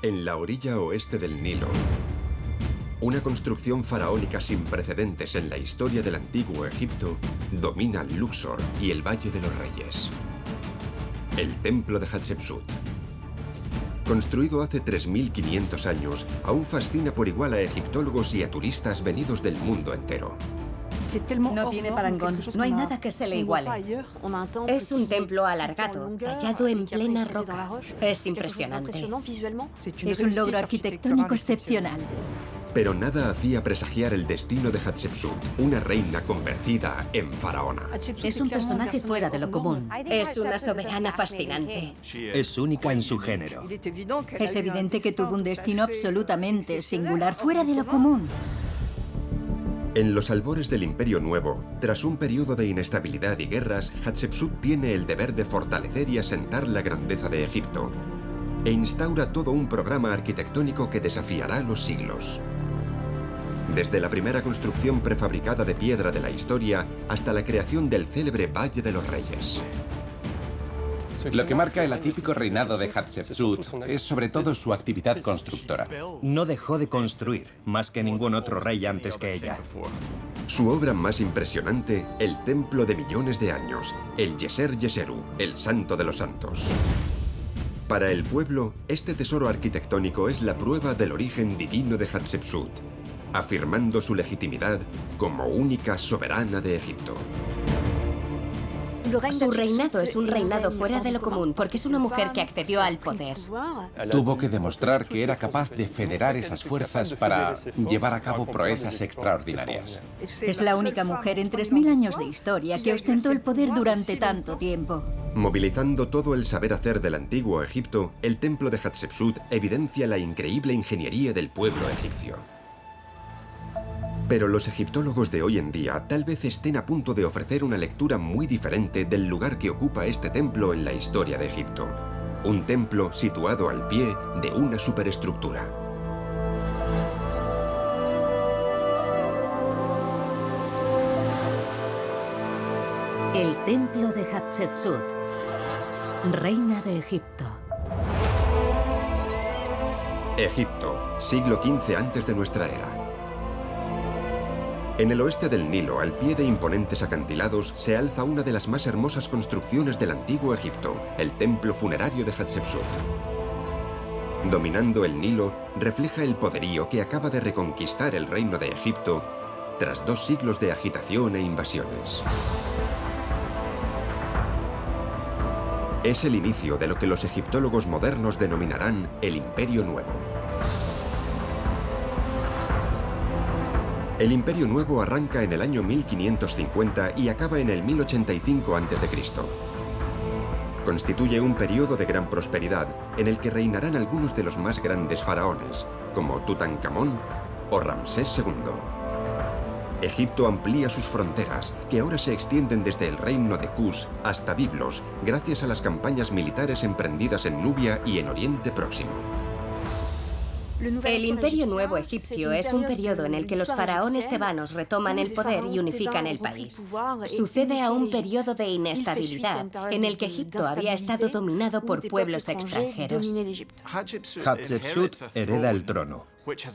En la orilla oeste del Nilo, una construcción faraónica sin precedentes en la historia del antiguo Egipto domina Luxor y el Valle de los Reyes. El templo de Hatshepsut. Construido hace 3.500 años, aún fascina por igual a egiptólogos y a turistas venidos del mundo entero. No tiene parangón, no hay nada que se le iguale. Es un templo alargado, tallado en plena roca. Es impresionante. Es un logro arquitectónico excepcional. Pero nada hacía presagiar el destino de Hatshepsut, una reina convertida en faraona. Es un personaje fuera de lo común. Es una soberana fascinante. Es única en su género. Es evidente que tuvo un destino absolutamente singular, fuera de lo común. En los albores del Imperio Nuevo, tras un periodo de inestabilidad y guerras, Hatshepsut tiene el deber de fortalecer y asentar la grandeza de Egipto, e instaura todo un programa arquitectónico que desafiará los siglos. Desde la primera construcción prefabricada de piedra de la historia hasta la creación del célebre Valle de los Reyes. Lo que marca el atípico reinado de Hatshepsut es sobre todo su actividad constructora. No dejó de construir, más que ningún otro rey antes que ella. Su obra más impresionante, el templo de millones de años, el Yeser Yeseru, el santo de los santos. Para el pueblo, este tesoro arquitectónico es la prueba del origen divino de Hatshepsut, afirmando su legitimidad como única soberana de Egipto. Su reinado es un reinado fuera de lo común porque es una mujer que accedió al poder. Tuvo que demostrar que era capaz de federar esas fuerzas para llevar a cabo proezas extraordinarias. Es la única mujer en 3.000 años de historia que ostentó el poder durante tanto tiempo. Movilizando todo el saber hacer del antiguo Egipto, el templo de Hatshepsut evidencia la increíble ingeniería del pueblo egipcio. Pero los egiptólogos de hoy en día tal vez estén a punto de ofrecer una lectura muy diferente del lugar que ocupa este templo en la historia de Egipto. Un templo situado al pie de una superestructura. El templo de Hatshepsut, reina de Egipto. Egipto, siglo XV antes de nuestra era. En el oeste del Nilo, al pie de imponentes acantilados, se alza una de las más hermosas construcciones del antiguo Egipto, el templo funerario de Hatshepsut. Dominando el Nilo, refleja el poderío que acaba de reconquistar el reino de Egipto tras 2 siglos de agitación e invasiones. Es el inicio de lo que los egiptólogos modernos denominarán el Imperio Nuevo. El Imperio Nuevo arranca en el año 1550 y acaba en el 1085 a.C. Constituye un periodo de gran prosperidad en el que reinarán algunos de los más grandes faraones, como Tutankamón o Ramsés II. Egipto amplía sus fronteras, que ahora se extienden desde el reino de Kush hasta Biblos, gracias a las campañas militares emprendidas en Nubia y en Oriente Próximo. El Imperio Nuevo egipcio es un periodo en el que los faraones tebanos retoman el poder y unifican el país. Sucede a un periodo de inestabilidad en el que Egipto había estado dominado por pueblos extranjeros. Hatshepsut hereda el trono.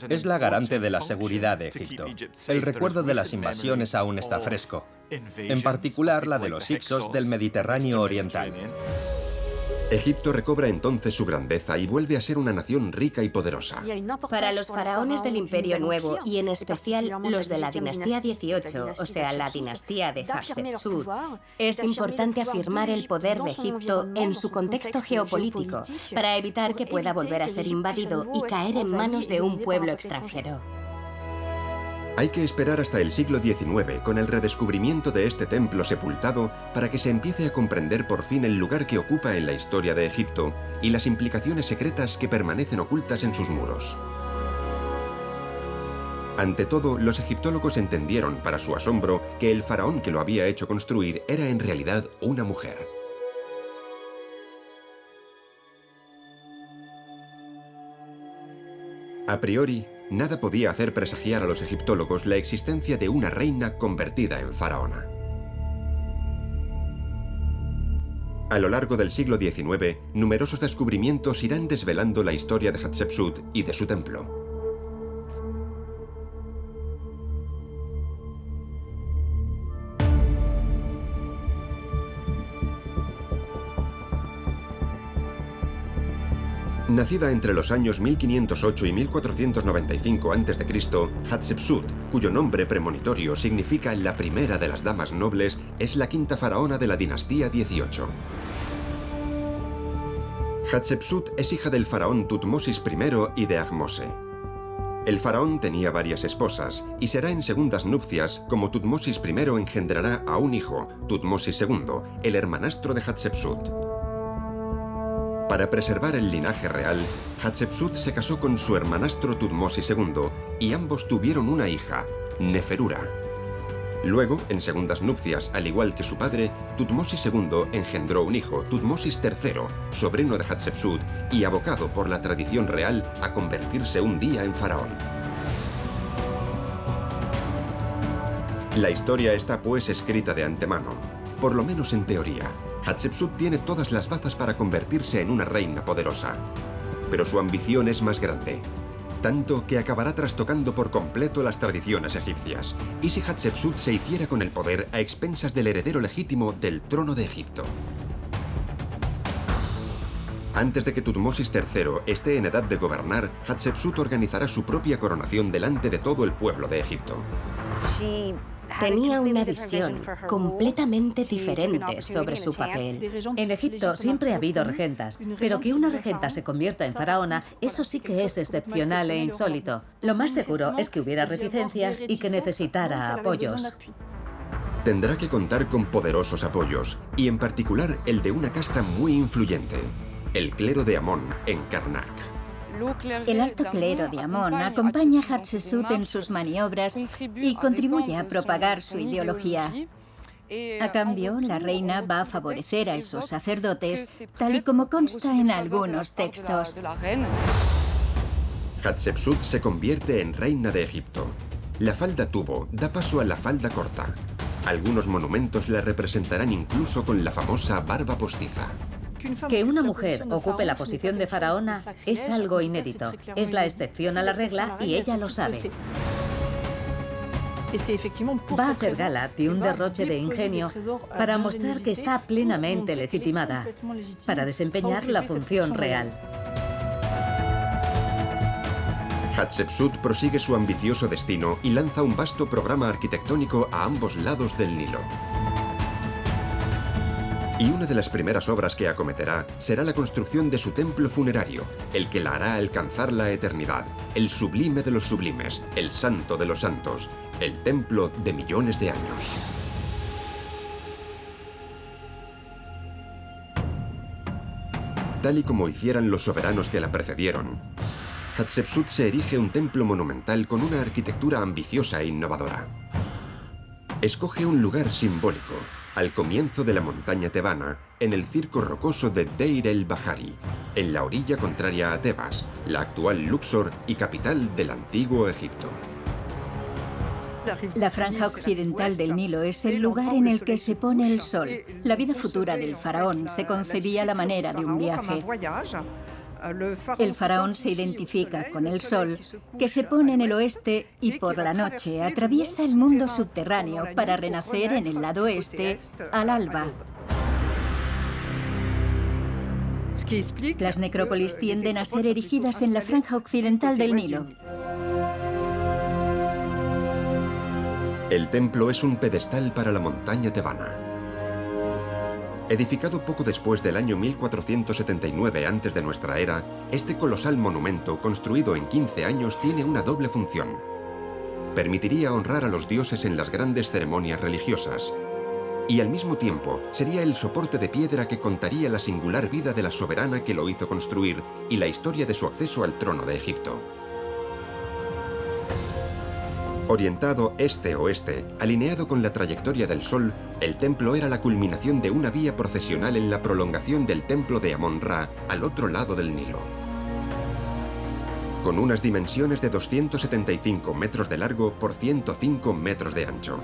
Es la garante de la seguridad de Egipto. El recuerdo de las invasiones aún está fresco, en particular la de los Hicsos del Mediterráneo oriental. Egipto recobra entonces su grandeza y vuelve a ser una nación rica y poderosa. Para los faraones del Imperio Nuevo, y en especial los de la dinastía XVIII, o sea, la dinastía de Hatshepsut, es importante afirmar el poder de Egipto en su contexto geopolítico para evitar que pueda volver a ser invadido y caer en manos de un pueblo extranjero. Hay que esperar hasta el siglo XIX, con el redescubrimiento de este templo sepultado, para que se empiece a comprender por fin el lugar que ocupa en la historia de Egipto y las implicaciones secretas que permanecen ocultas en sus muros. Ante todo, los egiptólogos entendieron, para su asombro, que el faraón que lo había hecho construir era en realidad una mujer. A priori, nada podía hacer presagiar a los egiptólogos la existencia de una reina convertida en faraona. A lo largo del siglo XIX, numerosos descubrimientos irán desvelando la historia de Hatshepsut y de su templo. Nacida entre los años 1508 y 1495 a.C., Hatshepsut, cuyo nombre premonitorio significa la primera de las damas nobles, es la quinta faraona de la dinastía XVIII. Hatshepsut es hija del faraón Tutmosis I y de Ahmose. El faraón tenía varias esposas y será en segundas nupcias como Tutmosis I engendrará a un hijo, Tutmosis II, el hermanastro de Hatshepsut. Para preservar el linaje real, Hatshepsut se casó con su hermanastro Tutmosis II y ambos tuvieron una hija, Neferura. Luego, en segundas nupcias, al igual que su padre, Tutmosis II engendró un hijo, Tutmosis III, sobrino de Hatshepsut y abocado por la tradición real a convertirse un día en faraón. La historia está pues escrita de antemano, por lo menos en teoría. Hatshepsut tiene todas las bazas para convertirse en una reina poderosa, pero su ambición es más grande, tanto que acabará trastocando por completo las tradiciones egipcias. ¿Y si Hatshepsut se hiciera con el poder a expensas del heredero legítimo del trono de Egipto? Antes de que Tutmosis III esté en edad de gobernar, Hatshepsut organizará su propia coronación delante de todo el pueblo de Egipto. Tenía una visión completamente diferente sobre su papel. En Egipto siempre ha habido regentas, pero que una regenta se convierta en faraona, eso sí que es excepcional e insólito. Lo más seguro es que hubiera reticencias y que necesitara apoyos. Tendrá que contar con poderosos apoyos, y en particular el de una casta muy influyente, el clero de Amón en Karnak. El alto clero de Amón acompaña a Hatshepsut en sus maniobras y contribuye a propagar su ideología. A cambio, la reina va a favorecer a esos sacerdotes, tal y como consta en algunos textos. Hatshepsut se convierte en reina de Egipto. La falda tubo da paso a la falda corta. Algunos monumentos la representarán incluso con la famosa barba postiza. Que una mujer ocupe la posición de faraona es algo inédito. Es la excepción a la regla y ella lo sabe. Va a hacer gala de un derroche de ingenio para mostrar que está plenamente legitimada para desempeñar la función real. Hatshepsut prosigue su ambicioso destino y lanza un vasto programa arquitectónico a ambos lados del Nilo. Y una de las primeras obras que acometerá será la construcción de su templo funerario, el que la hará alcanzar la eternidad, el sublime de los sublimes, el santo de los santos, el templo de millones de años. Tal y como hicieran los soberanos que la precedieron, Hatshepsut se erige un templo monumental con una arquitectura ambiciosa e innovadora. Escoge un lugar simbólico, al comienzo de la montaña tebana, en el circo rocoso de Deir el-Bahari, en la orilla contraria a Tebas, la actual Luxor y capital del antiguo Egipto. La franja occidental del Nilo es el lugar en el que se pone el sol. La vida futura del faraón se concebía a la manera de un viaje. El faraón se identifica con el sol, que se pone en el oeste y por la noche atraviesa el mundo subterráneo para renacer en el lado este al alba. Las necrópolis tienden a ser erigidas en la franja occidental del Nilo. El templo es un pedestal para la montaña tebana. Edificado poco después del año 1479 antes de nuestra era, este colosal monumento, construido en 15 años, tiene una doble función. Permitiría honrar a los dioses en las grandes ceremonias religiosas, y al mismo tiempo sería el soporte de piedra que contaría la singular vida de la soberana que lo hizo construir y la historia de su acceso al trono de Egipto. Orientado este-oeste, alineado con la trayectoria del sol, el templo era la culminación de una vía procesional en la prolongación del templo de Amón-Ra al otro lado del Nilo. Con unas dimensiones de 275 metros de largo por 105 metros de ancho.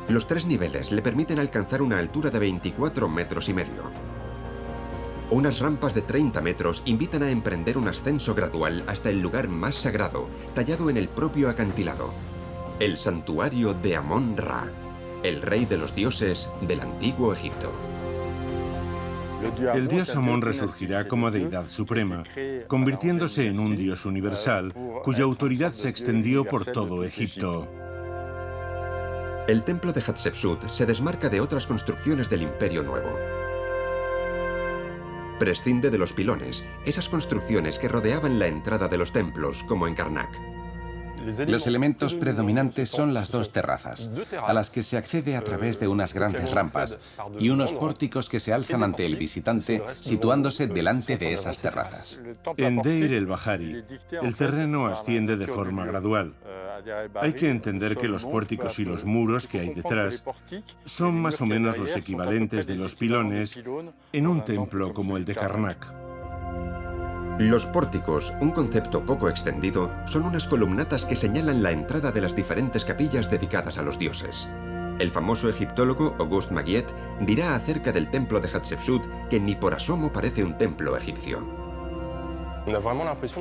Los 3 niveles le permiten alcanzar una altura de 24 metros y medio. Unas rampas de 30 metros invitan a emprender un ascenso gradual hasta el lugar más sagrado, tallado en el propio acantilado, el santuario de Amón-Ra, el rey de los dioses del antiguo Egipto. El dios Amón resurgirá como deidad suprema, convirtiéndose en un dios universal, cuya autoridad se extendió por todo Egipto. El templo de Hatshepsut se desmarca de otras construcciones del Imperio Nuevo. Prescinde de los pilones, esas construcciones que rodeaban la entrada de los templos, como en Karnak. Los elementos predominantes son las 2 terrazas, a las que se accede a través de unas grandes rampas y unos pórticos que se alzan ante el visitante, situándose delante de esas terrazas. En Deir el-Bahari, el terreno asciende de forma gradual. Hay que entender que los pórticos y los muros que hay detrás son más o menos los equivalentes de los pilones en un templo como el de Karnak. Los pórticos, un concepto poco extendido, son unas columnatas que señalan la entrada de las diferentes capillas dedicadas a los dioses. El famoso egiptólogo Auguste Maguiet dirá acerca del templo de Hatshepsut que ni por asomo parece un templo egipcio.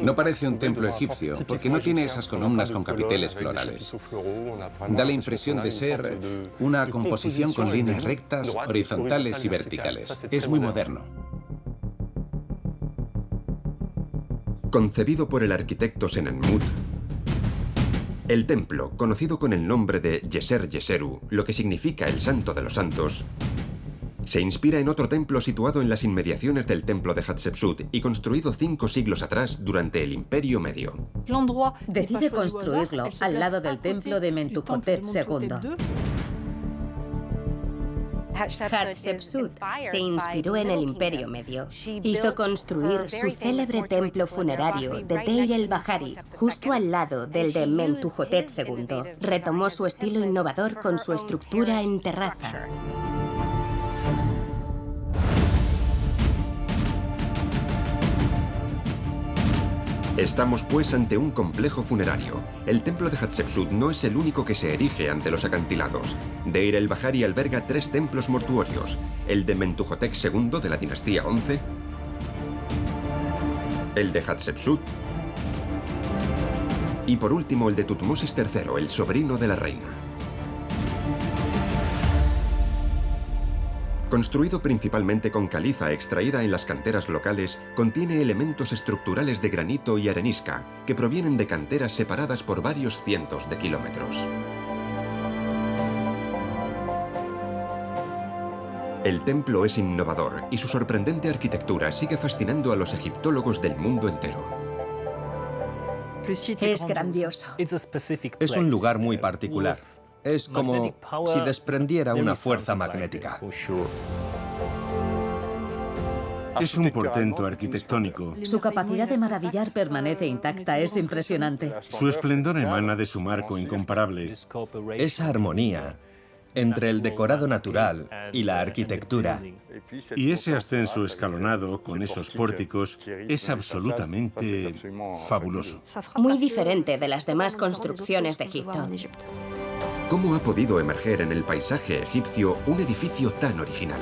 No parece un templo egipcio, porque no tiene esas columnas con capiteles florales. Da la impresión de ser una composición con líneas rectas, horizontales y verticales. Es muy moderno. Concebido por el arquitecto Senenmut, el templo, conocido con el nombre de Yeser Yeseru, lo que significa el Santo de los Santos, se inspira en otro templo situado en las inmediaciones del templo de Hatshepsut y construido 5 siglos atrás durante el Imperio Medio. Decide construirlo al lado del templo de Mentuhotep II. Hatshepsut se inspiró en el Imperio Medio. Hizo construir su célebre templo funerario de Deir el-Bahari, justo al lado del de Mentuhotep II. Retomó su estilo innovador con su estructura en terraza. Estamos pues ante un complejo funerario. El templo de Hatshepsut no es el único que se erige ante los acantilados. Deir el-Bahari alberga 3 templos mortuorios, el de Mentuhotep II de la dinastía 11, el de Hatshepsut y por último el de Tutmosis III, el sobrino de la reina. Construido principalmente con caliza extraída en las canteras locales, contiene elementos estructurales de granito y arenisca que provienen de canteras separadas por varios cientos de kilómetros. El templo es innovador y su sorprendente arquitectura sigue fascinando a los egiptólogos del mundo entero. Es grandioso. Es un lugar muy particular. Es como si desprendiera una fuerza magnética. Es un portento arquitectónico. Su capacidad de maravillar permanece intacta, es impresionante. Su esplendor emana de su marco incomparable. Esa armonía entre el decorado natural y la arquitectura. Y ese ascenso escalonado con esos pórticos es absolutamente fabuloso. Muy diferente de las demás construcciones de Egipto. ¿Cómo ha podido emerger en el paisaje egipcio un edificio tan original?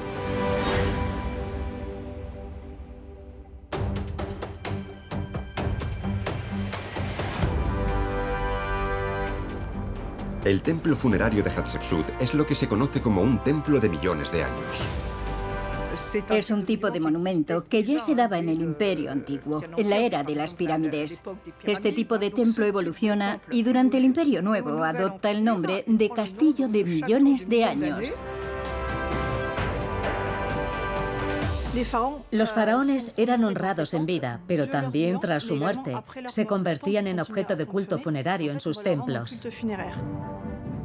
El templo funerario de Hatshepsut es lo que se conoce como un templo de millones de años. Es un tipo de monumento que ya se daba en el Imperio Antiguo, en la era de las pirámides. Este tipo de templo evoluciona y durante el Imperio Nuevo adopta el nombre de Castillo de Millones de Años. Los faraones eran honrados en vida, pero también tras su muerte. Se convertían en objeto de culto funerario en sus templos.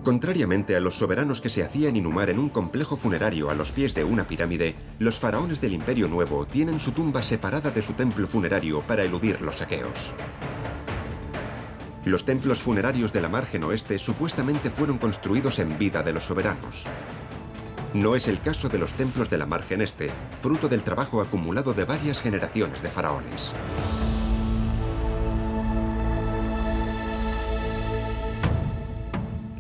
Contrariamente a los soberanos que se hacían inhumar en un complejo funerario a los pies de una pirámide, los faraones del Imperio Nuevo tienen su tumba separada de su templo funerario para eludir los saqueos. Los templos funerarios de la margen oeste supuestamente fueron construidos en vida de los soberanos. No es el caso de los templos de la margen este, fruto del trabajo acumulado de varias generaciones de faraones.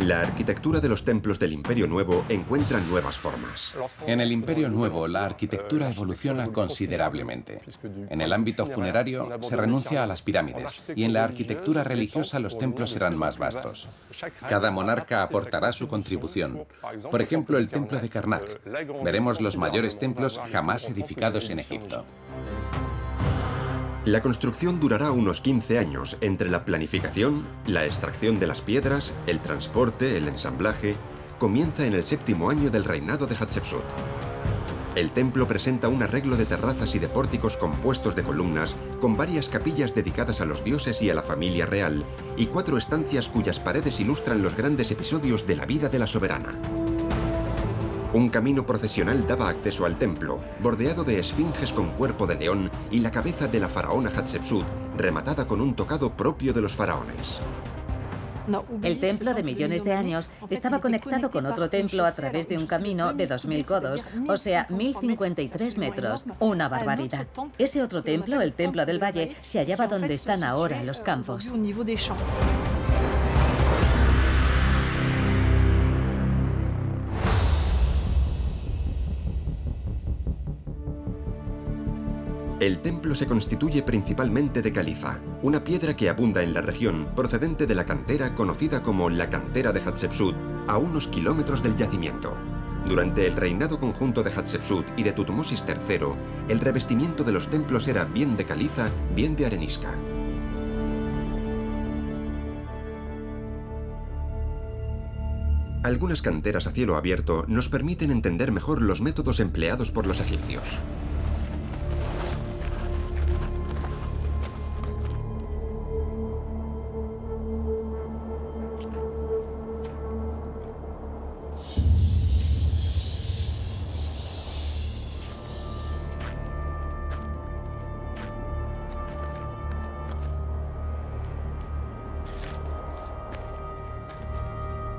La arquitectura de los templos del Imperio Nuevo encuentra nuevas formas. En el Imperio Nuevo, la arquitectura evoluciona considerablemente. En el ámbito funerario, se renuncia a las pirámides, y en la arquitectura religiosa los templos serán más vastos. Cada monarca aportará su contribución. Por ejemplo, el templo de Karnak. Veremos los mayores templos jamás edificados en Egipto. La construcción durará unos 15 años entre la planificación, la extracción de las piedras, el transporte, el ensamblaje. Comienza en el 7º año del reinado de Hatshepsut. El templo presenta un arreglo de terrazas y de pórticos compuestos de columnas, con varias capillas dedicadas a los dioses y a la familia real, y 4 estancias cuyas paredes ilustran los grandes episodios de la vida de la soberana. Un camino procesional daba acceso al templo, bordeado de esfinges con cuerpo de león y la cabeza de la faraona Hatshepsut, rematada con un tocado propio de los faraones. El templo de millones de años estaba conectado con otro templo a través de un camino de 2000 codos, o sea, 1053 metros. Una barbaridad. Ese otro templo, el Templo del Valle, se hallaba donde están ahora los campos. El templo se constituye principalmente de caliza, una piedra que abunda en la región procedente de la cantera conocida como la cantera de Hatshepsut, a unos kilómetros del yacimiento. Durante el reinado conjunto de Hatshepsut y de Tutmosis III, el revestimiento de los templos era bien de caliza, bien de arenisca. Algunas canteras a cielo abierto nos permiten entender mejor los métodos empleados por los egipcios.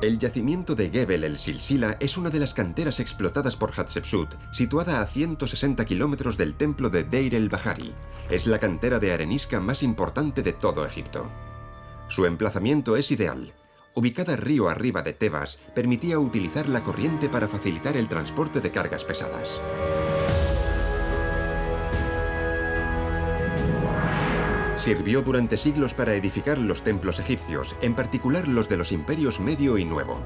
El yacimiento de Gebel el-Silsila es una de las canteras explotadas por Hatshepsut, situada a 160 kilómetros del templo de Deir el-Bahari. Es la cantera de arenisca más importante de todo Egipto. Su emplazamiento es ideal. Ubicada río arriba de Tebas, permitía utilizar la corriente para facilitar el transporte de cargas pesadas. Sirvió durante siglos para edificar los templos egipcios, en particular los de los imperios Medio y Nuevo.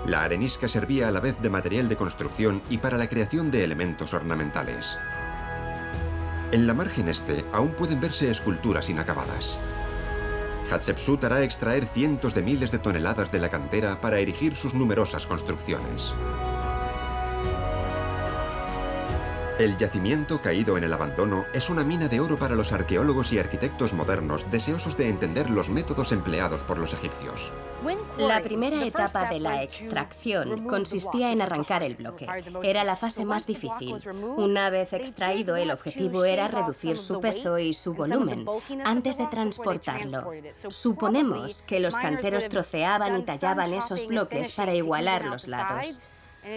La arenisca servía a la vez de material de construcción y para la creación de elementos ornamentales. En la margen este aún pueden verse esculturas inacabadas. Hatshepsut hará extraer cientos de miles de toneladas de la cantera para erigir sus numerosas construcciones. El yacimiento caído en el abandono es una mina de oro para los arqueólogos y arquitectos modernos deseosos de entender los métodos empleados por los egipcios. La primera etapa de la extracción consistía en arrancar el bloque. Era la fase más difícil. Una vez extraído, el objetivo era reducir su peso y su volumen antes de transportarlo. Suponemos que los canteros troceaban y tallaban esos bloques para igualar los lados.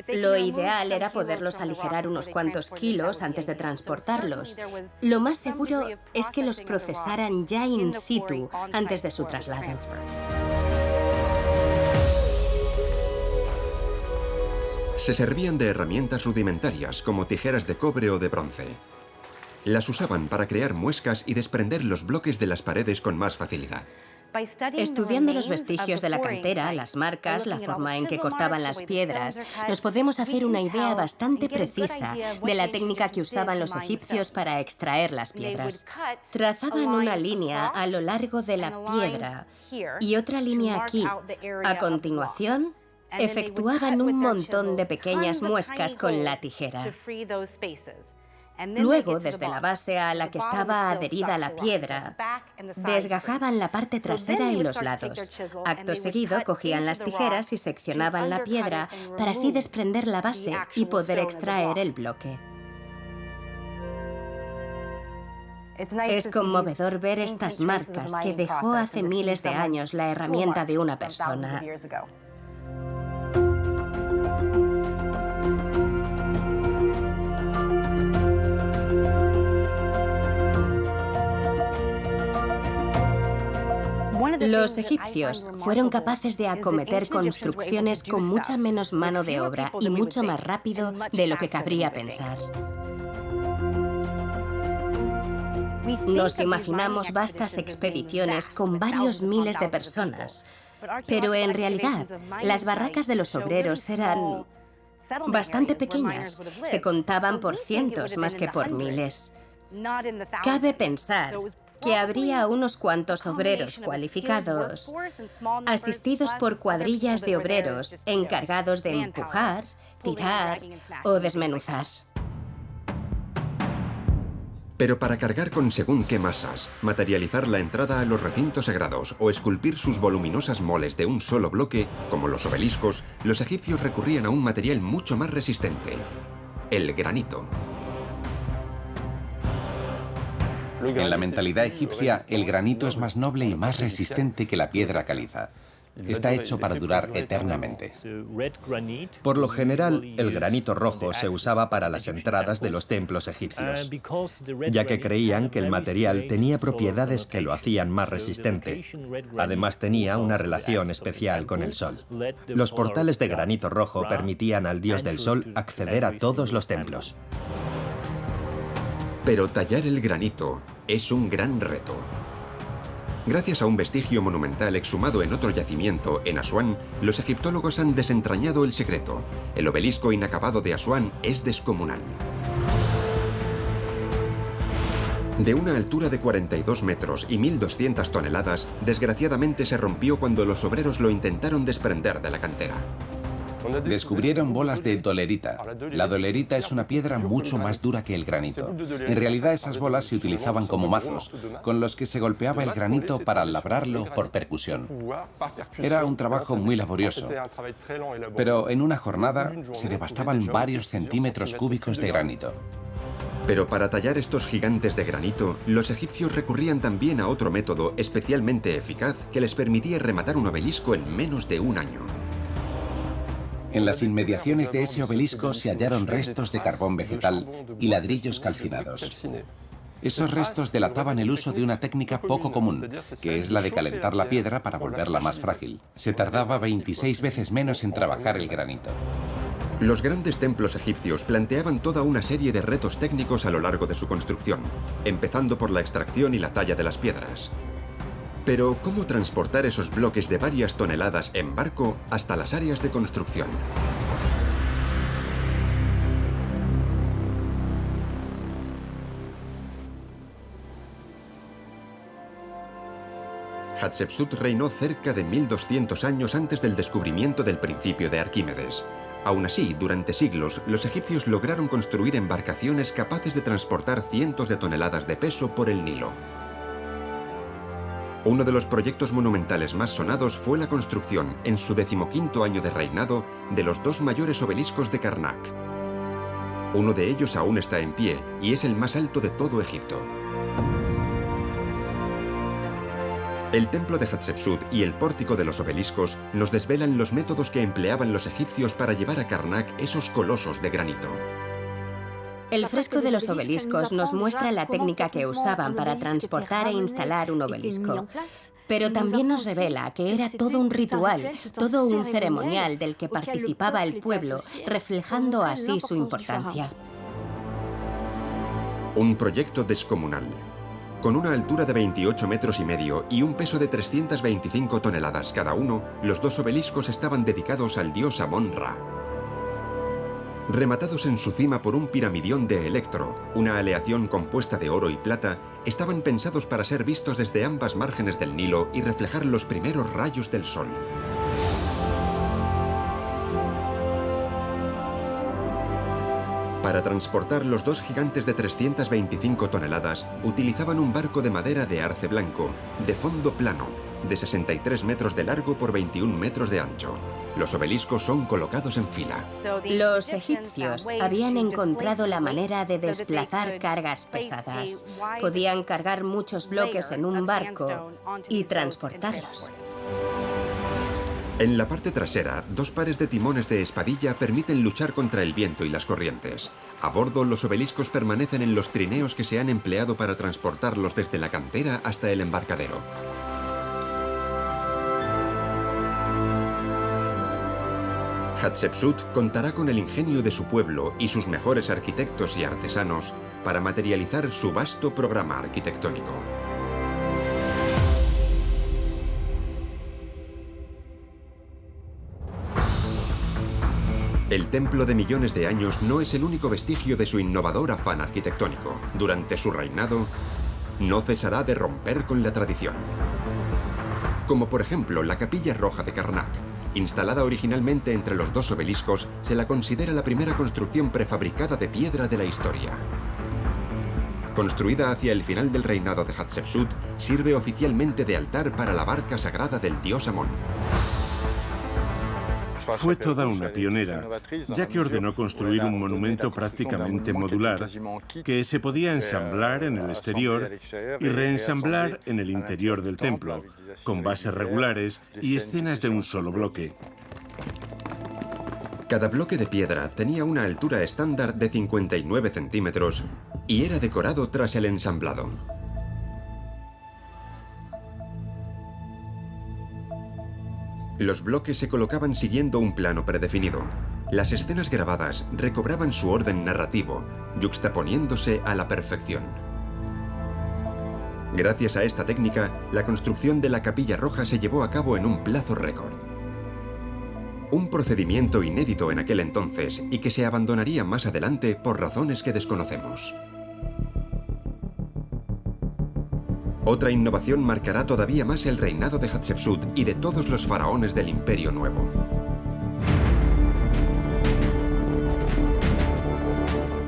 Lo ideal era poderlos aligerar unos cuantos kilos antes de transportarlos. Lo más seguro es que los procesaran ya in situ antes de su traslado. Se servían de herramientas rudimentarias como tijeras de cobre o de bronce. Las usaban para crear muescas y desprender los bloques de las paredes con más facilidad. Estudiando los vestigios de la cantera, las marcas, la forma en que cortaban las piedras, nos podemos hacer una idea bastante precisa de la técnica que usaban los egipcios para extraer las piedras. Trazaban una línea a lo largo de la piedra y otra línea aquí. A continuación, efectuaban un montón de pequeñas muescas con la tijera. Luego, desde la base a la que estaba adherida la piedra, desgajaban la parte trasera y los lados. Acto seguido, cogían las tijeras y seccionaban la piedra para así desprender la base y poder extraer el bloque. Es conmovedor ver estas marcas que dejó hace miles de años la herramienta de una persona. Los egipcios fueron capaces de acometer construcciones con mucha menos mano de obra y mucho más rápido de lo que cabría pensar. Nos imaginamos vastas expediciones con varios miles de personas, pero en realidad las barracas de los obreros eran bastante pequeñas. Se contaban por cientos más que por miles. Cabe pensar que habría unos cuantos obreros cualificados, asistidos por cuadrillas de obreros encargados de empujar, tirar o desmenuzar. Pero para cargar con según qué masas, materializar la entrada a los recintos sagrados o esculpir sus voluminosas moles de un solo bloque, como los obeliscos, los egipcios recurrían a un material mucho más resistente: el granito. En la mentalidad egipcia, el granito es más noble y más resistente que la piedra caliza. Está hecho para durar eternamente. Por lo general, el granito rojo se usaba para las entradas de los templos egipcios, ya que creían que el material tenía propiedades que lo hacían más resistente. Además, tenía una relación especial con el sol. Los portales de granito rojo permitían al dios del sol acceder a todos los templos. Pero tallar el granito es un gran reto. Gracias a un vestigio monumental exhumado en otro yacimiento, en Asuán, los egiptólogos han desentrañado el secreto. El obelisco inacabado de Asuán es descomunal. De una altura de 42 metros y 1.200 toneladas, desgraciadamente se rompió cuando los obreros lo intentaron desprender de la cantera. Descubrieron bolas de dolerita. La dolerita es una piedra mucho más dura que el granito. En realidad, esas bolas se utilizaban como mazos, con los que se golpeaba el granito para labrarlo por percusión. Era un trabajo muy laborioso, pero en una jornada se devastaban varios centímetros cúbicos de granito. Pero para tallar estos gigantes de granito, los egipcios recurrían también a otro método especialmente eficaz que les permitía rematar un obelisco en menos de un año. En las inmediaciones de ese obelisco se hallaron restos de carbón vegetal y ladrillos calcinados. Esos restos delataban el uso de una técnica poco común, que es la de calentar la piedra para volverla más frágil. Se tardaba 26 veces menos en trabajar el granito. Los grandes templos egipcios planteaban toda una serie de retos técnicos a lo largo de su construcción, empezando por la extracción y la talla de las piedras. Pero, ¿cómo transportar esos bloques de varias toneladas en barco hasta las áreas de construcción? Hatshepsut reinó cerca de 1200 años antes del descubrimiento del principio de Arquímedes. Aún así, durante siglos, los egipcios lograron construir embarcaciones capaces de transportar cientos de toneladas de peso por el Nilo. Uno de los proyectos monumentales más sonados fue la construcción, en su 15º año de reinado, de los dos mayores obeliscos de Karnak. Uno de ellos aún está en pie y es el más alto de todo Egipto. El templo de Hatshepsut y el pórtico de los obeliscos nos desvelan los métodos que empleaban los egipcios para llevar a Karnak esos colosos de granito. El fresco de los obeliscos nos muestra la técnica que usaban para transportar e instalar un obelisco. Pero también nos revela que era todo un ritual, todo un ceremonial del que participaba el pueblo, reflejando así su importancia. Un proyecto descomunal. Con una altura de 28 metros y medio y un peso de 325 toneladas cada uno, los dos obeliscos estaban dedicados al dios Amón-Ra. Rematados en su cima por un piramidión de electro, una aleación compuesta de oro y plata, estaban pensados para ser vistos desde ambas márgenes del Nilo y reflejar los primeros rayos del sol. Para transportar los dos gigantes de 325 toneladas, utilizaban un barco de madera de arce blanco, de fondo plano, de 63 metros de largo por 21 metros de ancho. Los obeliscos son colocados en fila. Los egipcios habían encontrado la manera de desplazar cargas pesadas. Podían cargar muchos bloques en un barco y transportarlos. En la parte trasera, dos pares de timones de espadilla permiten luchar contra el viento y las corrientes. A bordo, los obeliscos permanecen en los trineos que se han empleado para transportarlos desde la cantera hasta el embarcadero. Hatshepsut contará con el ingenio de su pueblo y sus mejores arquitectos y artesanos para materializar su vasto programa arquitectónico. El templo de millones de años no es el único vestigio de su innovador afán arquitectónico. Durante su reinado, no cesará de romper con la tradición. Como por ejemplo la Capilla Roja de Karnak. Instalada originalmente entre los dos obeliscos, se la considera la primera construcción prefabricada de piedra de la historia. Construida hacia el final del reinado de Hatshepsut, sirve oficialmente de altar para la barca sagrada del dios Amón. Fue toda una pionera, ya que ordenó construir un monumento prácticamente modular, que se podía ensamblar en el exterior y reensamblar en el interior del templo, con bases regulares y escenas de un solo bloque. Cada bloque de piedra tenía una altura estándar de 59 centímetros y era decorado tras el ensamblado. Los bloques se colocaban siguiendo un plano predefinido. Las escenas grabadas recobraban su orden narrativo, yuxtaponiéndose a la perfección. Gracias a esta técnica, la construcción de la Capilla Roja se llevó a cabo en un plazo récord. Un procedimiento inédito en aquel entonces y que se abandonaría más adelante por razones que desconocemos. Otra innovación marcará todavía más el reinado de Hatshepsut y de todos los faraones del Imperio Nuevo.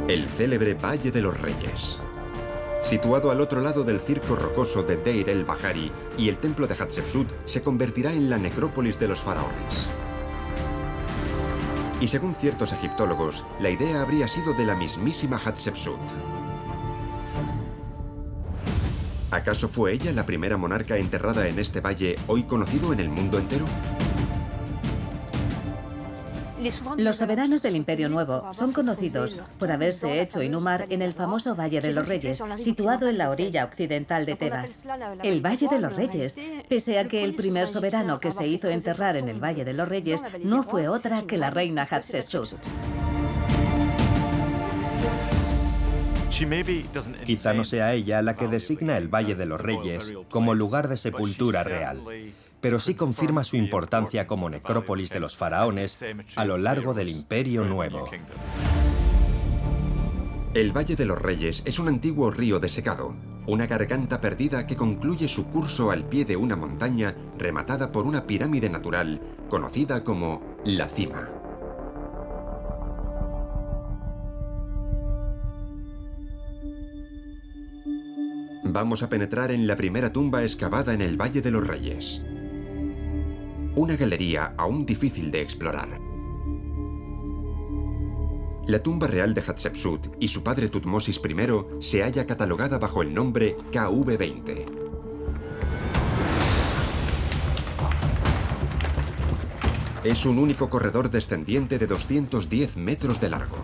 El célebre Valle de los Reyes. Situado al otro lado del circo rocoso de Deir el-Bahari y el templo de Hatshepsut, se convertirá en la necrópolis de los faraones. Y según ciertos egiptólogos, la idea habría sido de la mismísima Hatshepsut. ¿Acaso fue ella la primera monarca enterrada en este valle, hoy conocido en el mundo entero? Los soberanos del Imperio Nuevo son conocidos por haberse hecho inhumar en el famoso Valle de los Reyes, situado en la orilla occidental de Tebas. El Valle de los Reyes, pese a que el primer soberano que se hizo enterrar en el Valle de los Reyes no fue otra que la reina Hatshepsut. Quizá no sea ella la que designa el Valle de los Reyes como lugar de sepultura real, pero sí confirma su importancia como necrópolis de los faraones a lo largo del Imperio Nuevo. El Valle de los Reyes es un antiguo río desecado, una garganta perdida que concluye su curso al pie de una montaña rematada por una pirámide natural conocida como la Cima. Vamos a penetrar en la primera tumba excavada en el Valle de los Reyes. Una galería aún difícil de explorar. La tumba real de Hatshepsut y su padre Tutmosis I se halla catalogada bajo el nombre KV20. Es un único corredor descendiente de 210 metros de largo.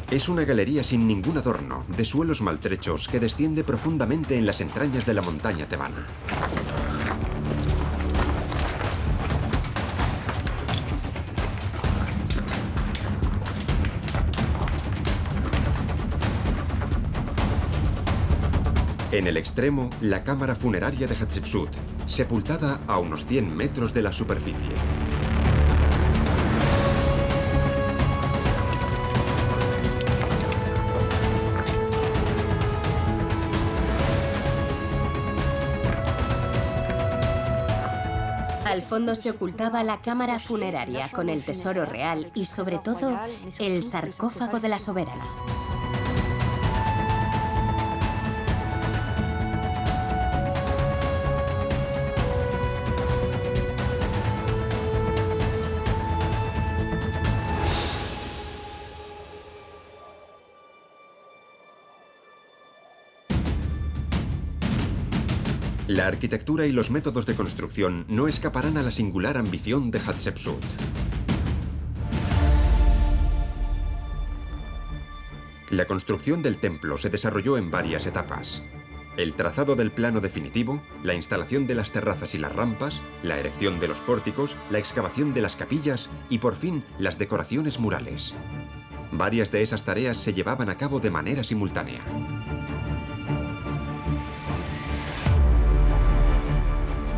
Es una galería sin ningún adorno, de suelos maltrechos, que desciende profundamente en las entrañas de la montaña tebana. En el extremo, la cámara funeraria de Hatshepsut, sepultada a unos 100 metros de la superficie. Al fondo se ocultaba la cámara funeraria con el tesoro real y, sobre todo, el sarcófago de la soberana. La arquitectura y los métodos de construcción no escaparán a la singular ambición de Hatshepsut. La construcción del templo se desarrolló en varias etapas. El trazado del plano definitivo, la instalación de las terrazas y las rampas, la erección de los pórticos, la excavación de las capillas y, por fin, las decoraciones murales. Varias de esas tareas se llevaban a cabo de manera simultánea.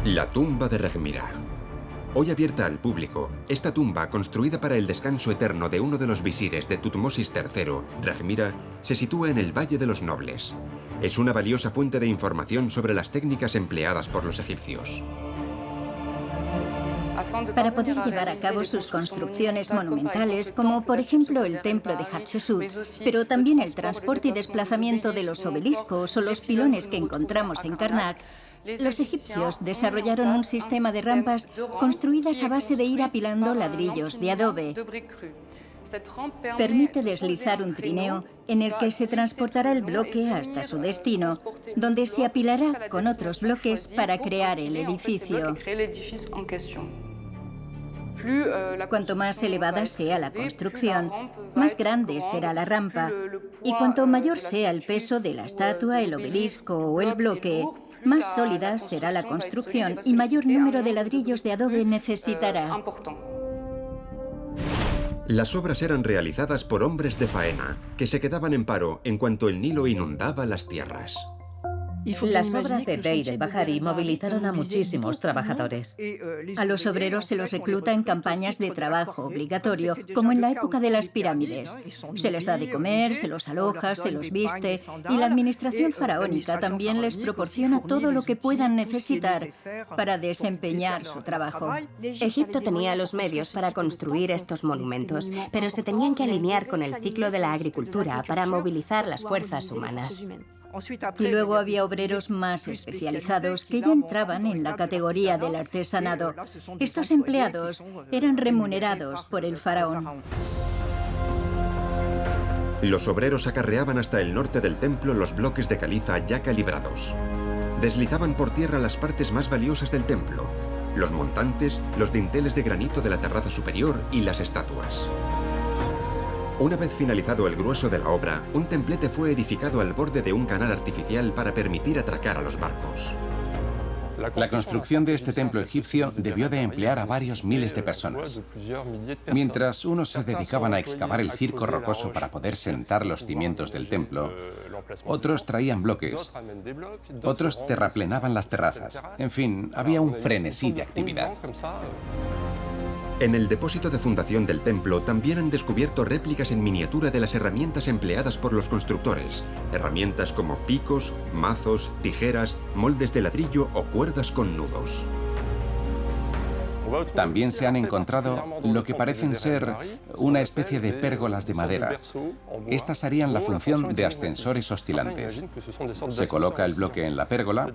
La tumba de Rekhmira. Hoy abierta al público, esta tumba, construida para el descanso eterno de uno de los visires de Tutmosis III, Rekhmira, se sitúa en el Valle de los Nobles. Es una valiosa fuente de información sobre las técnicas empleadas por los egipcios. Para poder llevar a cabo sus construcciones monumentales, como por ejemplo el templo de Hatshepsut, pero también el transporte y desplazamiento de los obeliscos o los pilones que encontramos en Karnak, los egipcios desarrollaron un sistema de rampas construidas a base de ir apilando ladrillos de adobe. Permite deslizar un trineo en el que se transportará el bloque hasta su destino, donde se apilará con otros bloques para crear el edificio. Cuanto más elevada sea la construcción, más grande será la rampa, y cuanto mayor sea el peso de la estatua, el obelisco o el bloque, más sólida será la construcción y mayor número de ladrillos de adobe necesitará. Las obras eran realizadas por hombres de faena, que se quedaban en paro en cuanto el Nilo inundaba las tierras. Las obras de Deir el-Bahari movilizaron a muchísimos trabajadores. A los obreros se los recluta en campañas de trabajo obligatorio, como en la época de las pirámides. Se les da de comer, se los aloja, se los viste, y la administración faraónica también les proporciona todo lo que puedan necesitar para desempeñar su trabajo. Egipto tenía los medios para construir estos monumentos, pero se tenían que alinear con el ciclo de la agricultura para movilizar las fuerzas humanas. Y luego había obreros más especializados que ya entraban en la categoría del artesanado. Estos empleados eran remunerados por el faraón. Los obreros acarreaban hasta el norte del templo los bloques de caliza ya calibrados. Deslizaban por tierra las partes más valiosas del templo, los montantes, los dinteles de granito de la terraza superior y las estatuas. Una vez finalizado el grueso de la obra, un templete fue edificado al borde de un canal artificial para permitir atracar a los barcos. La construcción de este templo egipcio debió de emplear a varios miles de personas. Mientras unos se dedicaban a excavar el circo rocoso para poder sentar los cimientos del templo, otros traían bloques, otros terraplenaban las terrazas. En fin, había un frenesí de actividad. En el depósito de fundación del templo también han descubierto réplicas en miniatura de las herramientas empleadas por los constructores. Herramientas como picos, mazos, tijeras, moldes de ladrillo o cuerdas con nudos. También se han encontrado lo que parecen ser una especie de pérgolas de madera. Estas harían la función de ascensores oscilantes. Se coloca el bloque en la pérgola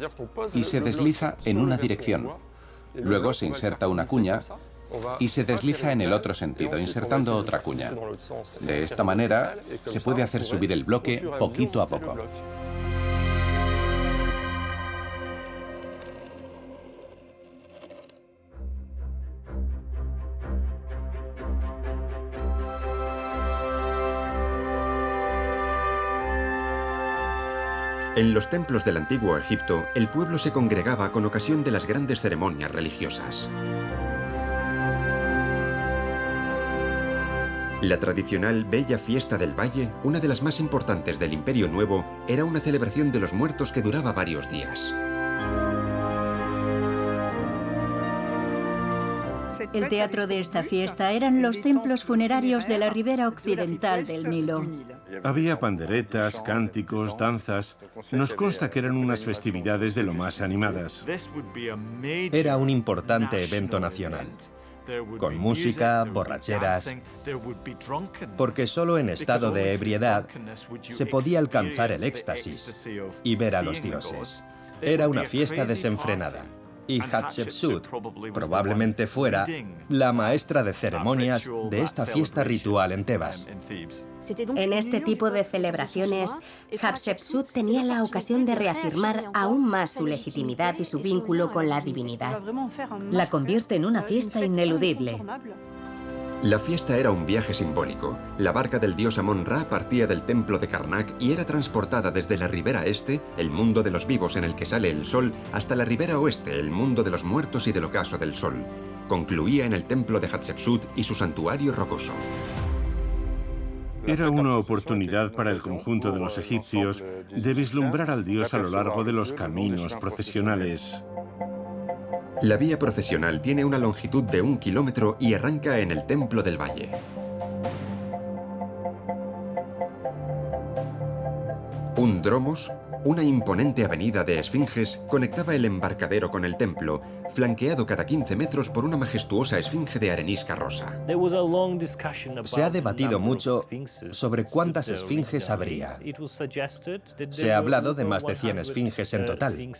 y se desliza en una dirección. Luego se inserta una cuña y se desliza en el otro sentido, insertando otra cuña. De esta manera, se puede hacer subir el bloque poquito a poco. En los templos del antiguo Egipto, el pueblo se congregaba con ocasión de las grandes ceremonias religiosas. La tradicional Bella Fiesta del Valle, una de las más importantes del Imperio Nuevo, era una celebración de los muertos que duraba varios días. El teatro de esta fiesta eran los templos funerarios de la ribera occidental del Nilo. Había panderetas, cánticos, danzas. Nos consta que eran unas festividades de lo más animadas. Era un importante evento nacional, con música, borracheras, porque solo en estado de ebriedad se podía alcanzar el éxtasis y ver a los dioses. Era una fiesta desenfrenada. Y Hatshepsut probablemente fuera la maestra de ceremonias de esta fiesta ritual en Tebas. En este tipo de celebraciones, Hatshepsut tenía la ocasión de reafirmar aún más su legitimidad y su vínculo con la divinidad. La convierte en una fiesta ineludible. La fiesta era un viaje simbólico. La barca del dios Amón-Ra partía del templo de Karnak y era transportada desde la ribera este, el mundo de los vivos en el que sale el sol, hasta la ribera oeste, el mundo de los muertos y del ocaso del sol. Concluía en el templo de Hatshepsut y su santuario rocoso. Era una oportunidad para el conjunto de los egipcios de vislumbrar al dios a lo largo de los caminos procesionales. La vía procesional tiene una longitud de 1 kilómetro y arranca en el Templo del Valle. Un dromos, una imponente avenida de esfinges, conectaba el embarcadero con el templo, flanqueado cada 15 metros por una majestuosa esfinge de arenisca rosa. Se ha debatido mucho sobre cuántas esfinges habría. Se ha hablado de más de 100 esfinges en total,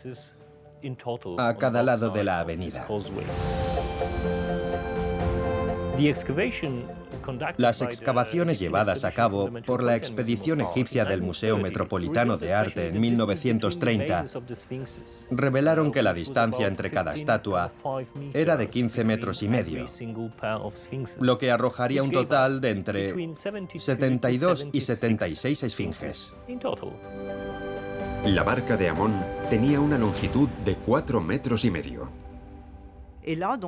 a cada lado de la avenida. Las excavaciones llevadas a cabo por la expedición egipcia del Museo Metropolitano de Arte en 1930 revelaron que la distancia entre cada estatua era de 15 metros y medio, lo que arrojaría un total de entre 72 y 76 esfinges. La barca de Amón tenía una longitud de 4 metros y medio.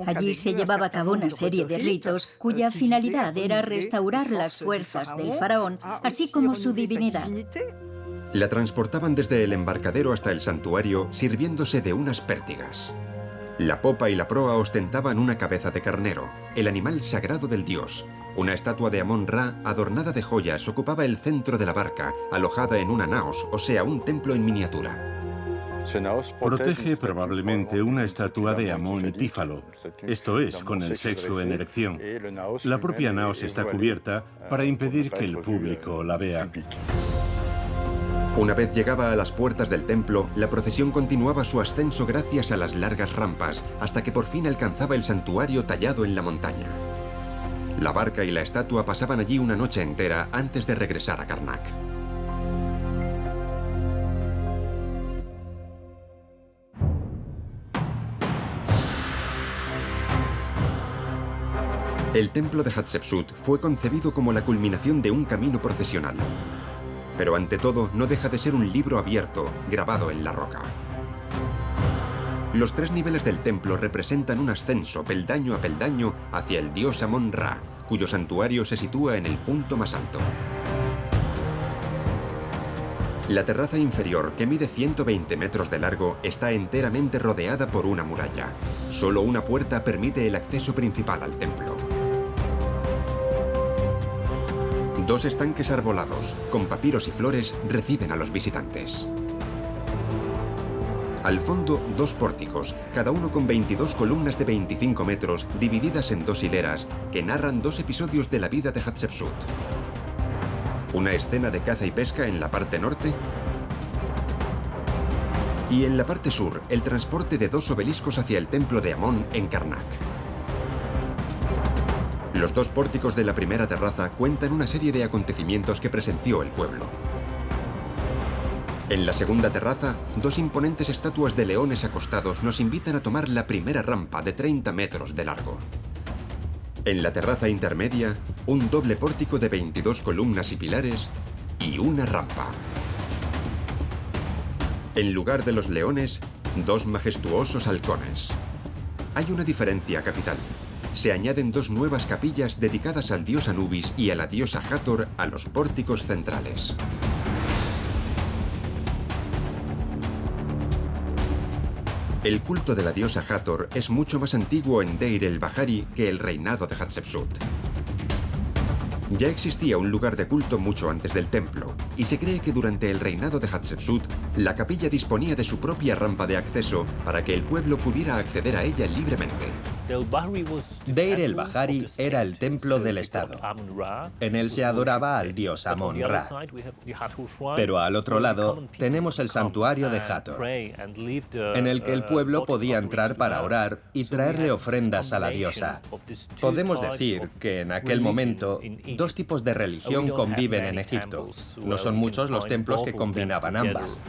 Allí se llevaba a cabo una serie de ritos cuya finalidad era restaurar las fuerzas del faraón, así como su divinidad. La transportaban desde el embarcadero hasta el santuario sirviéndose de unas pértigas. La popa y la proa ostentaban una cabeza de carnero, el animal sagrado del dios. Una estatua de Amón-Ra adornada de joyas ocupaba el centro de la barca, alojada en una naos, o sea, un templo en miniatura. Protege probablemente una estatua de Amón y Tífalo, esto es, con el sexo en erección. La propia naos está cubierta para impedir que el público la vea. Una vez llegaba a las puertas del templo, la procesión continuaba su ascenso gracias a las largas rampas, hasta que por fin alcanzaba el santuario tallado en la montaña. La barca y la estatua pasaban allí una noche entera antes de regresar a Karnak. El templo de Hatshepsut fue concebido como la culminación de un camino procesional. Pero ante todo, no deja de ser un libro abierto, grabado en la roca. Los 3 niveles del templo representan un ascenso peldaño a peldaño hacia el dios Amón-Ra, cuyo santuario se sitúa en el punto más alto. La terraza inferior, que mide 120 metros de largo, está enteramente rodeada por una muralla. Solo una puerta permite el acceso principal al templo. 2 estanques arbolados, con papiros y flores, reciben a los visitantes. Al fondo, 2 pórticos, cada uno con 22 columnas de 25 metros, divididas en 2 hileras, que narran 2 episodios de la vida de Hatshepsut. Una escena de caza y pesca en la parte norte, y en la parte sur, el transporte de 2 obeliscos hacia el templo de Amón en Karnak. Los 2 pórticos de la primera terraza cuentan una serie de acontecimientos que presenció el pueblo. En la segunda terraza, 2 imponentes estatuas de leones acostados nos invitan a tomar la primera rampa de 30 metros de largo. En la terraza intermedia, un doble pórtico de 22 columnas y pilares y una rampa. En lugar de los leones, 2 majestuosos halcones. Hay una diferencia capital. Se añaden 2 nuevas capillas dedicadas al dios Anubis y a la diosa Hathor a los pórticos centrales. El culto de la diosa Hathor es mucho más antiguo en Deir el-Bahari que el reinado de Hatshepsut. Ya existía un lugar de culto mucho antes del templo, y se cree que durante el reinado de Hatshepsut, la capilla disponía de su propia rampa de acceso para que el pueblo pudiera acceder a ella libremente. Deir el-Bahari era el templo del estado. En él se adoraba al dios Amón-Ra. Pero al otro lado tenemos el santuario de Hathor, en el que el pueblo podía entrar para orar y traerle ofrendas a la diosa. Podemos decir que en aquel momento 2 tipos de religión conviven en Egipto. No son muchos los templos que combinaban ambas.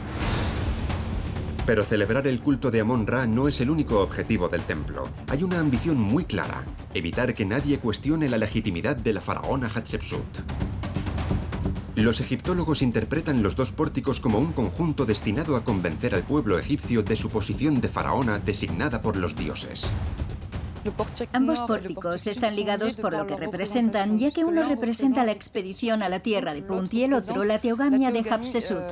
Pero celebrar el culto de Amón-Ra no es el único objetivo del templo. Hay una ambición muy clara: evitar que nadie cuestione la legitimidad de la faraona Hatshepsut. Los egiptólogos interpretan los dos pórticos como un conjunto destinado a convencer al pueblo egipcio de su posición de faraona designada por los dioses. Ambos pórticos están ligados por lo que representan, ya que uno representa la expedición a la tierra de Punt y el otro la teogamia de Hatshepsut.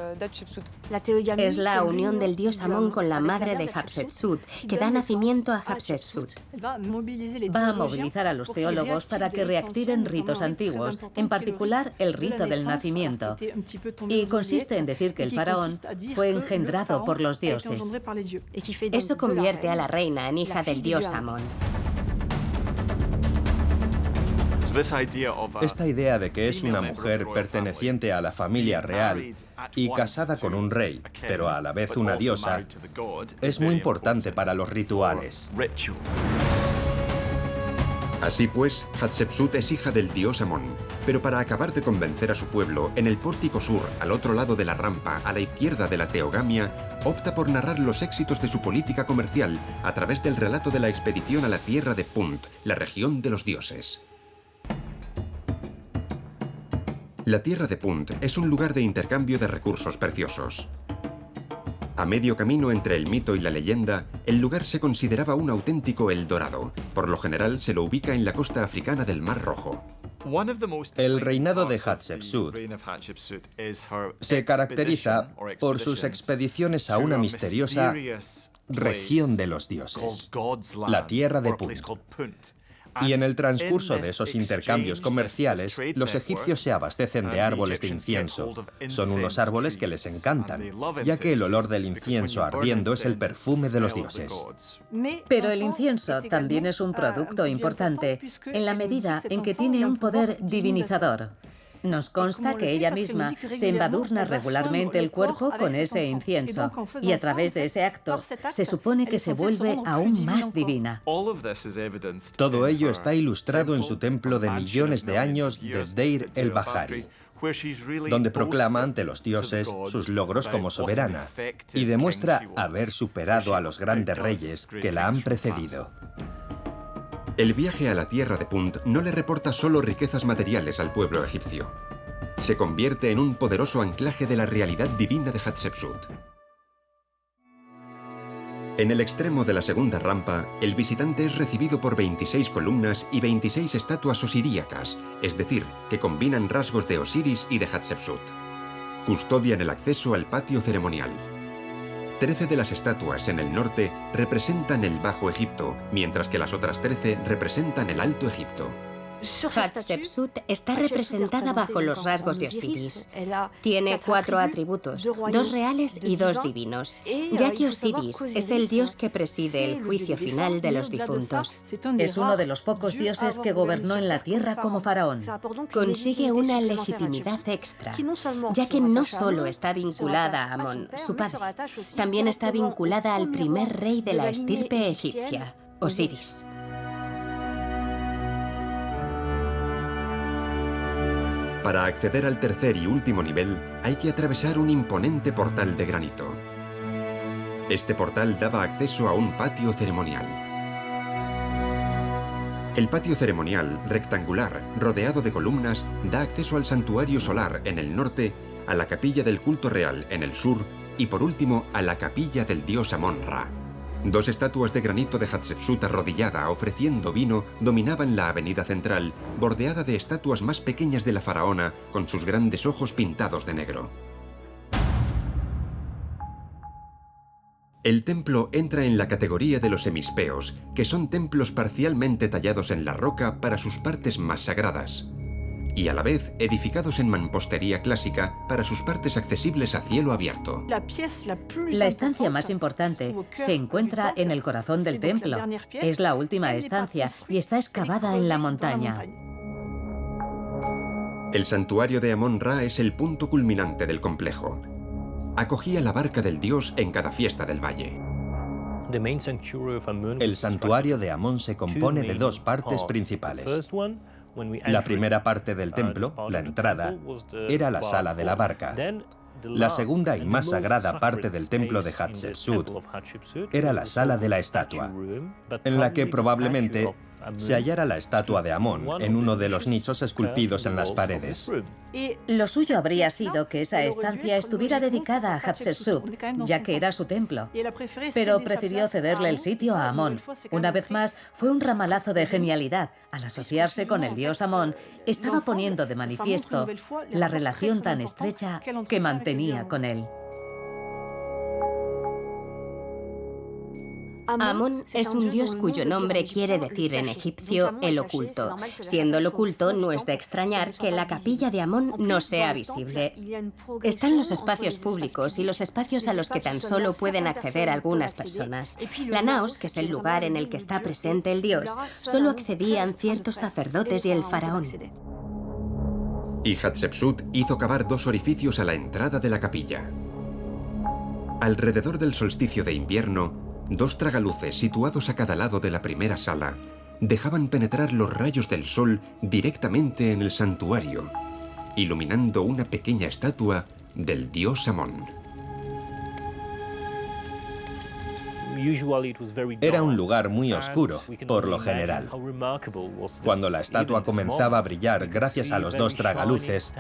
Es la unión del dios Amón con la madre de Hatshepsut, que da nacimiento a Hatshepsut. Va a movilizar a los teólogos para que reactiven ritos antiguos, en particular el rito del nacimiento. Y consiste en decir que el faraón fue engendrado por los dioses. Eso convierte a la reina en hija del dios Amón. Esta idea de que es una mujer perteneciente a la familia real y casada con un rey, pero a la vez una diosa, es muy importante para los rituales. Así pues, Hatshepsut es hija del dios Amón, pero para acabar de convencer a su pueblo, en el pórtico sur, al otro lado de la rampa, a la izquierda de la teogamia, opta por narrar los éxitos de su política comercial a través del relato de la expedición a la tierra de Punt, la región de los dioses. La tierra de Punt es un lugar de intercambio de recursos preciosos. A medio camino entre el mito y la leyenda, el lugar se consideraba un auténtico Eldorado. Por lo general se lo ubica en la costa africana del Mar Rojo. El reinado de Hatshepsut se caracteriza por sus expediciones a una misteriosa región de los dioses, la tierra de Punt. Y en el transcurso de esos intercambios comerciales, los egipcios se abastecen de árboles de incienso. Son unos árboles que les encantan, ya que el olor del incienso ardiendo es el perfume de los dioses. Pero el incienso también es un producto importante en la medida en que tiene un poder divinizador. Nos consta que ella misma se embadurna regularmente el cuerpo con ese incienso y a través de ese acto se supone que se vuelve aún más divina. Todo ello está ilustrado en su templo de millones de años de Deir el-Bahari, donde proclama ante los dioses sus logros como soberana y demuestra haber superado a los grandes reyes que la han precedido. El viaje a la tierra de Punt no le reporta solo riquezas materiales al pueblo egipcio. Se convierte en un poderoso anclaje de la realidad divina de Hatshepsut. En el extremo de la segunda rampa, el visitante es recibido por 26 columnas y 26 estatuas osiríacas, es decir, que combinan rasgos de Osiris y de Hatshepsut. Custodian el acceso al patio ceremonial. 13 de las estatuas en el norte representan el Bajo Egipto, mientras que las otras 13 representan el Alto Egipto. Hatshepsut está representada bajo los rasgos de Osiris. Tiene 4 atributos, 2 reales y 2 divinos, ya que Osiris es el dios que preside el juicio final de los difuntos. Es uno de los pocos dioses que gobernó en la tierra como faraón. Consigue una legitimidad extra, ya que no solo está vinculada a Amón, su padre, también está vinculada al primer rey de la estirpe egipcia, Osiris. Para acceder al tercer y último nivel, hay que atravesar un imponente portal de granito. Este portal daba acceso a un patio ceremonial. El patio ceremonial, rectangular, rodeado de columnas, da acceso al santuario solar en el norte, a la capilla del culto real en el sur y, por último, a la capilla del dios Amón-Ra. 2 estatuas de granito de Hatshepsut arrodillada ofreciendo vino dominaban la avenida central, bordeada de estatuas más pequeñas de la faraona con sus grandes ojos pintados de negro. El templo entra en la categoría de los hemispeos, que son templos parcialmente tallados en la roca para sus partes más sagradas, y a la vez edificados en mampostería clásica para sus partes accesibles a cielo abierto. La estancia más importante se encuentra en el corazón del templo. Es la última estancia y está excavada en la montaña. El santuario de Amón-Ra es el punto culminante del complejo. Acogía la barca del dios en cada fiesta del valle. El santuario de Amón se compone de 2 partes principales. La primera parte del templo, la entrada, era la sala de la barca. La segunda y más sagrada parte del templo de Hatshepsut era la sala de la estatua, en la que probablemente se hallara la estatua de Amón en uno de los nichos esculpidos en las paredes. Lo suyo habría sido que esa estancia estuviera dedicada a Hatshepsut, ya que era su templo. Pero prefirió cederle el sitio a Amón. Una vez más, fue un ramalazo de genialidad. Al asociarse con el dios Amón, estaba poniendo de manifiesto la relación tan estrecha que mantenía con él. Amón es un dios cuyo nombre quiere decir en egipcio el oculto. Siendo el oculto, no es de extrañar que la capilla de Amón no sea visible. Están los espacios públicos y los espacios a los que tan solo pueden acceder algunas personas. La naos, que es el lugar en el que está presente el dios, solo accedían ciertos sacerdotes y el faraón. Y Hatshepsut hizo cavar 2 orificios a la entrada de la capilla. Alrededor del solsticio de invierno, 2 tragaluces situados a cada lado de la primera sala dejaban penetrar los rayos del sol directamente en el santuario, iluminando una pequeña estatua del dios Amón. Era un lugar muy oscuro, por lo general. Cuando la estatua comenzaba a brillar gracias a los 2 tragaluces,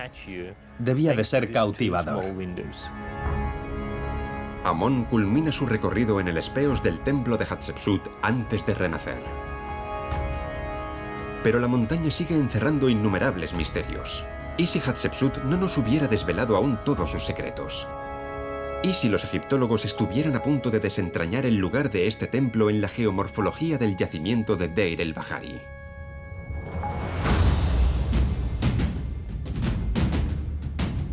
debía de ser cautivador. Amón culmina su recorrido en el espeos del templo de Hatshepsut antes de renacer. Pero la montaña sigue encerrando innumerables misterios. ¿Y si Hatshepsut no nos hubiera desvelado aún todos sus secretos? ¿Y si los egiptólogos estuvieran a punto de desentrañar el lugar de este templo en la geomorfología del yacimiento de Deir el-Bahari?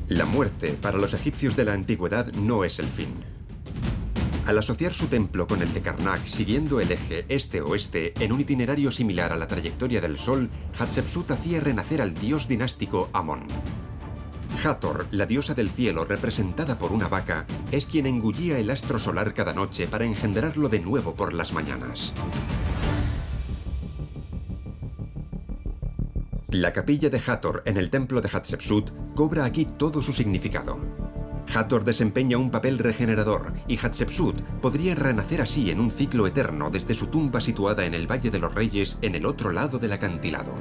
La muerte, para los egipcios de la antigüedad, no es el fin. Al asociar su templo con el de Karnak, siguiendo el eje este-oeste en un itinerario similar a la trayectoria del Sol, Hatshepsut hacía renacer al dios dinástico Amón. Hathor, la diosa del cielo representada por una vaca, es quien engullía el astro solar cada noche para engendrarlo de nuevo por las mañanas. La capilla de Hathor en el templo de Hatshepsut cobra aquí todo su significado. Hathor desempeña un papel regenerador y Hatshepsut podría renacer así en un ciclo eterno desde su tumba situada en el Valle de los Reyes en el otro lado del acantilado.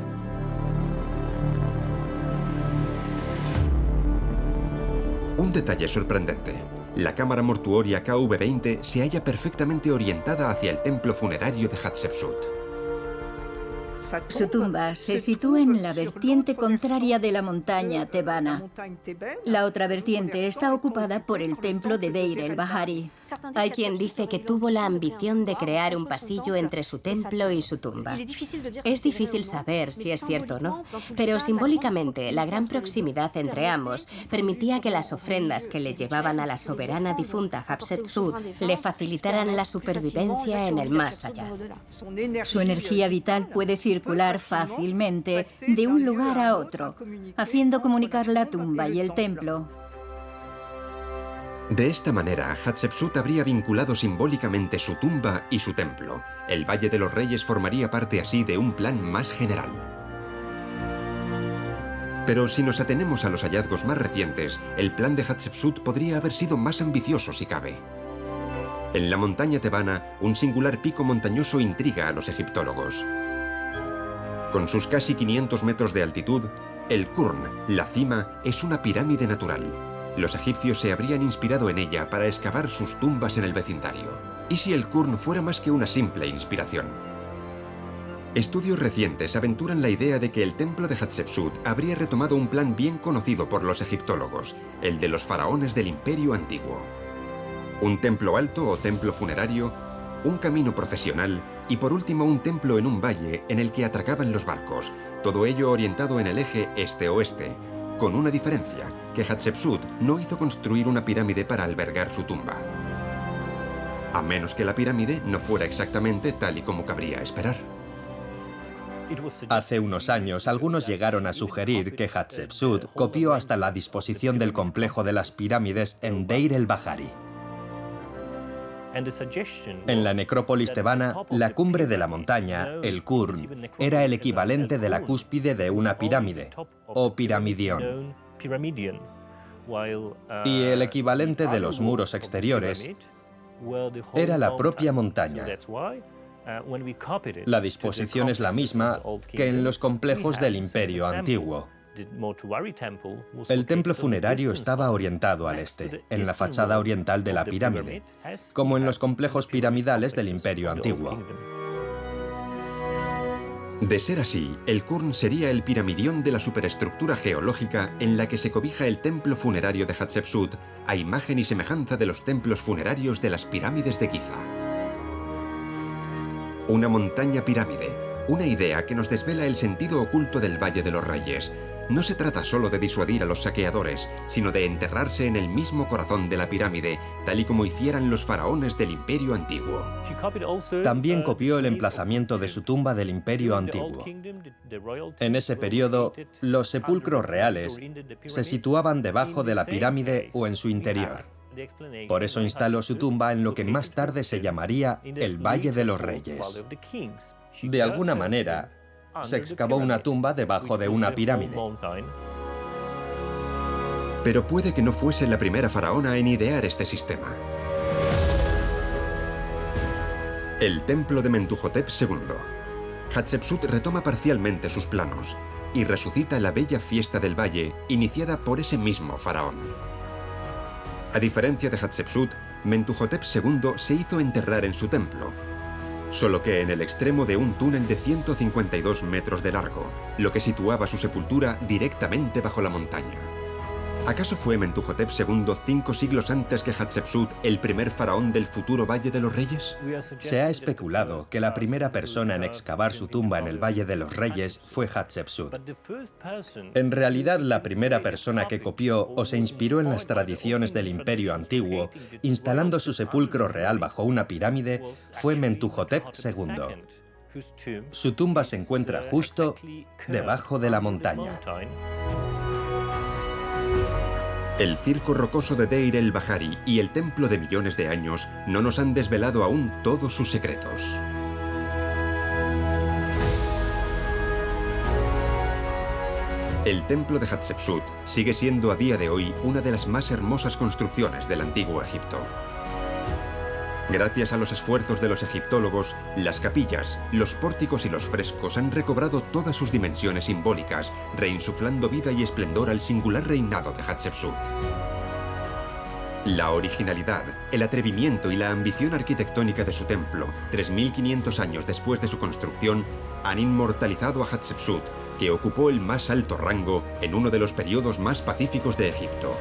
Un detalle sorprendente. La cámara mortuoria KV-20 se halla perfectamente orientada hacia el templo funerario de Hatshepsut. Su tumba se sitúa en la vertiente contraria de la montaña tebana. La otra vertiente está ocupada por el templo de Deir el-Bahari. Hay quien dice que tuvo la ambición de crear un pasillo entre su templo y su tumba. Es difícil saber si es cierto o no, pero simbólicamente la gran proximidad entre ambos permitía que las ofrendas que le llevaban a la soberana difunta Hatshepsut le facilitaran la supervivencia en el más allá. Su energía vital puede circular fácilmente de un lugar a otro, haciendo comunicar la tumba y el templo. De esta manera, Hatshepsut habría vinculado simbólicamente su tumba y su templo. El Valle de los Reyes formaría parte así de un plan más general. Pero si nos atenemos a los hallazgos más recientes, el plan de Hatshepsut podría haber sido más ambicioso si cabe. En la montaña tebana, un singular pico montañoso intriga a los egiptólogos. Con sus casi 500 metros de altitud, el Qurn, la cima, es una pirámide natural. Los egipcios se habrían inspirado en ella para excavar sus tumbas en el vecindario. ¿Y si el Qurn fuera más que una simple inspiración? Estudios recientes aventuran la idea de que el templo de Hatshepsut habría retomado un plan bien conocido por los egiptólogos, el de los faraones del Imperio Antiguo. Un templo alto o templo funerario, un camino procesional y por último un templo en un valle en el que atracaban los barcos, todo ello orientado en el eje este-oeste, con una diferencia, que Hatshepsut no hizo construir una pirámide para albergar su tumba. A menos que la pirámide no fuera exactamente tal y como cabría esperar. Hace unos años, algunos llegaron a sugerir que Hatshepsut copió hasta la disposición del complejo de las pirámides en Deir el-Bahari. En la necrópolis tebana, la cumbre de la montaña, el Qurn, era el equivalente de la cúspide de una pirámide, o piramidión. Y el equivalente de los muros exteriores era la propia montaña. La disposición es la misma que en los complejos del Imperio Antiguo. El templo funerario estaba orientado al este, en la fachada oriental de la pirámide, como en los complejos piramidales del Imperio Antiguo. De ser así, el Kurn sería el piramidión de la superestructura geológica en la que se cobija el templo funerario de Hatshepsut, a imagen y semejanza de los templos funerarios de las pirámides de Giza. Una montaña pirámide, una idea que nos desvela el sentido oculto del Valle de los Reyes. No se trata solo de disuadir a los saqueadores, sino de enterrarse en el mismo corazón de la pirámide, tal y como hicieran los faraones del Imperio Antiguo. También copió el emplazamiento de su tumba del Imperio Antiguo. En ese periodo, los sepulcros reales se situaban debajo de la pirámide o en su interior. Por eso instaló su tumba en lo que más tarde se llamaría el Valle de los Reyes. De alguna manera, se excavó una tumba debajo de una pirámide. Pero puede que no fuese la primera faraona en idear este sistema. El templo de Mentuhotep II. Hatshepsut retoma parcialmente sus planos y resucita la bella fiesta del valle iniciada por ese mismo faraón. A diferencia de Hatshepsut, Mentuhotep II se hizo enterrar en su templo, solo que en el extremo de un túnel de 152 metros de largo, lo que situaba su sepultura directamente bajo la montaña. ¿Acaso fue Mentuhotep II 5 siglos antes que Hatshepsut el primer faraón del futuro Valle de los Reyes? Se ha especulado que la primera persona en excavar su tumba en el Valle de los Reyes fue Hatshepsut. En realidad, la primera persona que copió o se inspiró en las tradiciones del Imperio Antiguo, instalando su sepulcro real bajo una pirámide, fue Mentuhotep II. Su tumba se encuentra justo debajo de la montaña. El circo rocoso de Deir el-Bahari y el templo de millones de años no nos han desvelado aún todos sus secretos. El templo de Hatshepsut sigue siendo a día de hoy una de las más hermosas construcciones del antiguo Egipto. Gracias a los esfuerzos de los egiptólogos, las capillas, los pórticos y los frescos han recobrado todas sus dimensiones simbólicas, reinsuflando vida y esplendor al singular reinado de Hatshepsut. La originalidad, el atrevimiento y la ambición arquitectónica de su templo, 3.500 años después de su construcción, han inmortalizado a Hatshepsut, que ocupó el más alto rango en uno de los periodos más pacíficos de Egipto.